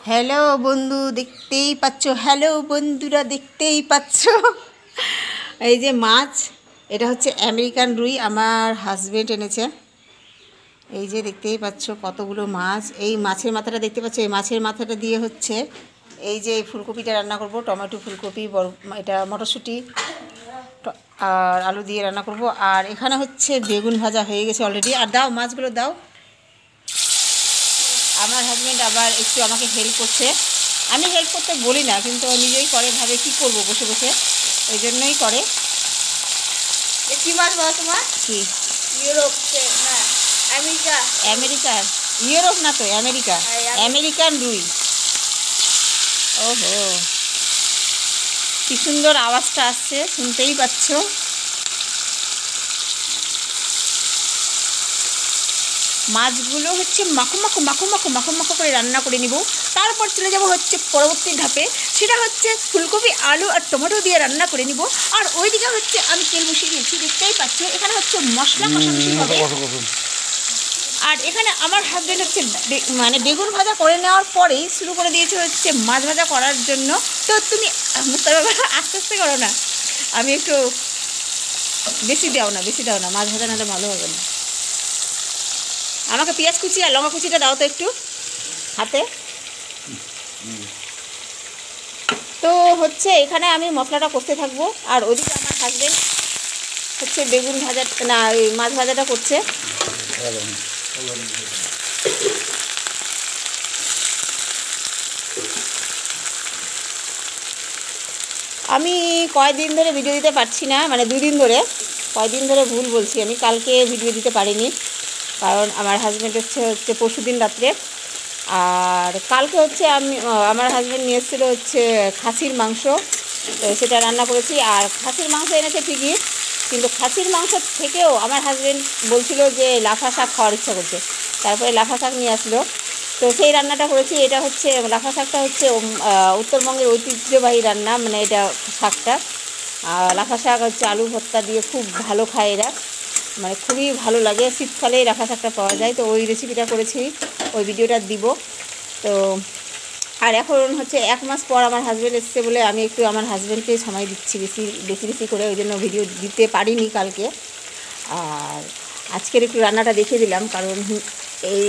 Hello বন্ধু, দেখতেই পাচ্ছ। হ্যালো বন্ধুরা, দেখতেই পাচ্ছ এই যে মাছ, এটা হচ্ছে আমেরিকান রুই, আমার হাজবেন্ড এনেছে। এই যে দেখতেই পাচ্ছ কতগুলো মাছ। এই মাছের মাথাটা দেখতে পাচ্ছ, এই মাছের মাথাটা দিয়ে হচ্ছে এই যে ফুলকপিটা রান্না করব। টমেটো, ফুলকপি, এটা মটরশুঁটি আর আলু দিয়ে রান্না করব। আর এখানে হচ্ছে বেগুন ভাজা হয়ে গেছে অলরেডি। আর দাও, মাছগুলো দাও। আমার হাজব্যান্ড আবার একটু আমাকে হেল্প করছে। আমি হেল্প করতে বলি না, কিন্তু ও নিজেই করে, ভাবে কী করবো বসে বসে, ওই জন্যই করে। কি মাছ বলো তোমার? কি? ইউরোপ না আমেরিকা? আমেরিকার? ইউরোপ না তো, আমেরিকা। আমেরিকান রুই। ওহো, কি সুন্দর আওয়াজটা আসছে, শুনতেই পাচ্ছ। মাছগুলো হচ্ছে মাখো মাখো মাখো মাখো মাখো মাখো করে রান্না করে নিব। তারপর চলে যাব হচ্ছে পরবর্তী ধাপে, সেটা হচ্ছে ফুলকপি, আলু আর টমেটো দিয়ে রান্না করে নিব। আর ওইদিকে হচ্ছে আমি তেল বসিয়ে দিয়েছি, দেখতেই পাচ্ছ। এখানে হচ্ছে মশলা কষাকষি হবে। আর এখানে আমার হাজবেন্ড হচ্ছে মানে বেগুন ভাজা করে নেওয়ার পরেই শুরু করে দিয়েছে হচ্ছে মাছ ভাজা করার জন্য। তো তুমি আস্তে আস্তে করো না, আমি একটু বেশি দাও না, মাছ ভাজা নাহলে ভালো হবে না। আমাকে পেঁয়াজ কুচি আর লঙ্কা কুচিটা দাও তো একটু হাতে। তো হচ্ছে এখানে আমি মশলাটা করতে থাকবো, আর ওদিকে আমার হাজবেন্ড হচ্ছে বেগুন ভাজা না ওই মাছ ভাজাটা করছে। আমি কয়েকদিন ধরে ভিডিও দিতে পারছি না, মানে 2 দিন ধরে, কয়েকদিন ধরে ভুল বলছি, আমি কালকে ভিডিও দিতে পারিনি, কারণ আমার হাজব্যান্ড হচ্ছে পরশু দিন রাত্রে। আর কালকে হচ্ছে আমার হাজব্যান্ড নিয়ে এসেছিলো হচ্ছে খাসির মাংস, সেটা রান্না করেছি। আর খাসির মাংস এনেছে ঠিকই, কিন্তু খাসির মাংস থেকেও আমার হাজব্যান্ড বলছিল যে লাফা শাক খাওয়ার ইচ্ছা করছে, তারপরে লাফা শাক নিয়ে আসলো, তো সেই রান্নাটা করেছি। এটা হচ্ছে লাফা শাকটা হচ্ছে উত্তরবঙ্গের ঐতিহ্যবাহী রান্না, মানে এটা শাকটা লাফা শাক হচ্ছে আলু ভর্তা দিয়ে খুব ভালো খায় এরা, মানে খুবই ভালো লাগে। শীতকালেই লাফা শাকটা পাওয়া যায়, তো ওই রেসিপিটা করেছি, ওই ভিডিওটা দিব। তো আর এখন হচ্ছে 1 মাস পর আমার হাজব্যান্ড এসছে বলে আমি একটু আমার হাজব্যান্ডকে সময় দিচ্ছি বেশি বেশি বেশি করে, ওই জন্য ভিডিও দিতে পারিনি কালকে। আর আজকের একটু রান্নাটা দেখিয়ে দিলাম, কারণ এই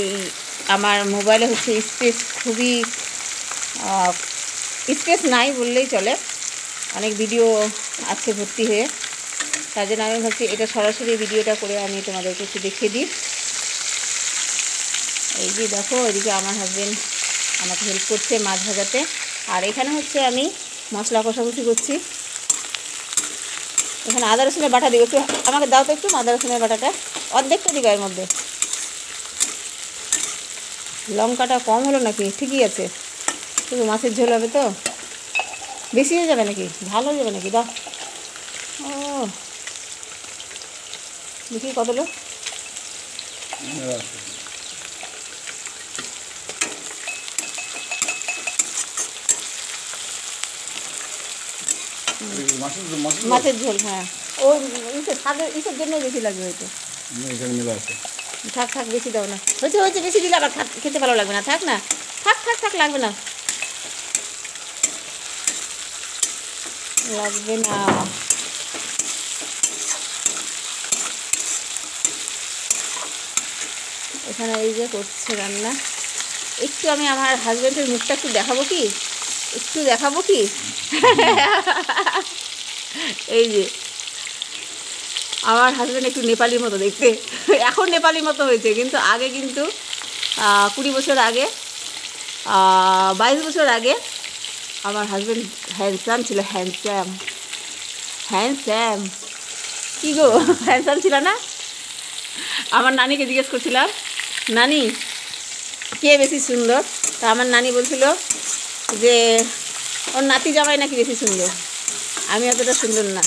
আমার মোবাইলে হচ্ছে খুবই স্পেস নাই বললেই চলে, অনেক ভিডিও আছে ভর্তি হয়ে, তার জন্য আমি ভাবছি এটা সরাসরি ভিডিওটা করে আমি তোমাদেরকে একটু দেখিয়ে দিই। এই যে দেখো, এদিকে আমার হাজব্যান্ড আমাকে হেল্প করছে মাছ ভাজাতে, আর এখানে হচ্ছে আমি মশলা কষাকষি করছি। এখানে আদা রসুনের বাটা দিব, একটু আমাকে দাও তো একটু আদা রসুনের বাটাটা, অর্ধেকটা দিবা এর মধ্যে। লঙ্কাটা কম হলো নাকি? ঠিকই আছে, শুধু মাছের ঝোল হবে তো, বেশি হয়ে যাবে নাকি, ভালো হয়ে যাবে নাকি? দাও। ও দেখি কতটা। মাছের ঝোল, হ্যাঁ, ওই ইসের জন্য বেশি লাগবে হয়তো। থাক থাক, বেশি দাও না, হয়েছে বেশি দিলে আবার খেতে ভালো লাগবে না, থাক না, থাক লাগবে না, লাগবে না। এখানে এই যে করছে রান্না, একটু আমি আমার হাজব্যান্ডের মুখটা একটু দেখাবো কি, এই যে আমার হাজব্যান্ড একটু নেপালির মতো দেখতে, এখন নেপালির মতো হয়েছে, কিন্তু আগে কিন্তু 20 বছর আগে, 22 বছর আগে আমার হাজব্যান্ড হ্যান্ডসাম ছিল, হ্যান্ডসাম কী গো, হ্যান্ডসাম ছিল না? আমার নানিকে জিজ্ঞেস করছিলাম, নানি কে বেশি সুন্দর, তা আমার নানি বলছিল যে ওর নাতি জামাই নাকি বেশি সুন্দর, আমি অতটা সুন্দর না।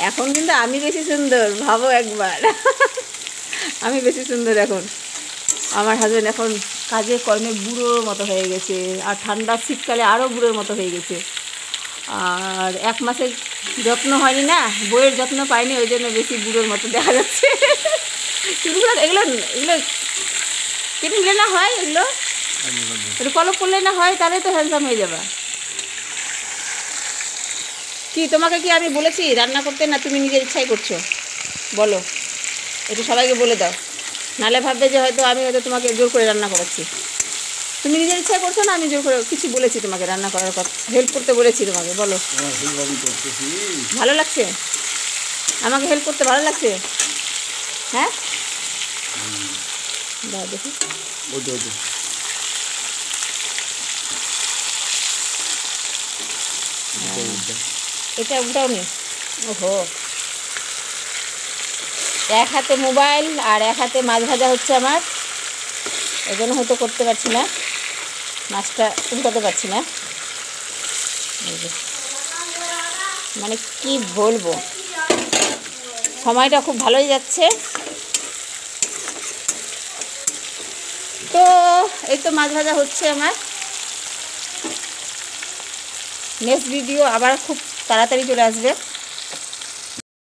এখন কিন্তু আমি বেশি সুন্দর, ভাবো একবার আমি বেশি সুন্দর এখন। আমার হাজব্যান্ড এখন কাজে কর্মে বুড়োর মতো হয়ে গেছে, আর ঠান্ডা শীতকালে আরও বুড়োর মতো হয়ে গেছে। আর 1 মাসের যত্ন হয়নি না, বইয়ের যত্ন পাইনি, ওই জন্য বেশি বুড়োর মতো দেখা যাচ্ছে। চুলগুলো এগুলো কেটে নিলে না হয়, এগুলো একটু কলপ করলে না হয়, তাহলে তো হ্যান্ডসাম হয়ে যাবে। কি তোমাকে কি আমি বলেছি রান্না করতে, না তুমি নিজের ইচ্ছাই করছো? বলো, একটু সবাইকে বলে দাও, নাহলে ভাববে যে হয়তো আমি হয়তো তোমাকে জোর করে রান্না করাচ্ছি। তুমি নিজের ইচ্ছাই করছো না আমি জোর করে কিছু বলেছি তোমাকে রান্না করার কথা, হেল্প করতে বলেছি তোমাকে? বলো, ভালো লাগছে? আমাকে হেল্প করতে ভালো লাগছে? হ্যাঁ, দাও দেখি। এটা উল্টাও নি। ওহো, এক হাতে মোবাইল আর এক হাতে মাছ ভাজা হচ্ছে আমার, এই জন্য হয়তো করতে পারছি না, মাছটা উল্টাতে পারছি না। এই যে, মানে কি বলবো, সময়টা খুব ভালোই যাচ্ছে। তো এই তো মাছ ভাজা হচ্ছে আমার। নেক্সট ভিডিও আবার খুব তাড়াতাড়ি চলে আসবে।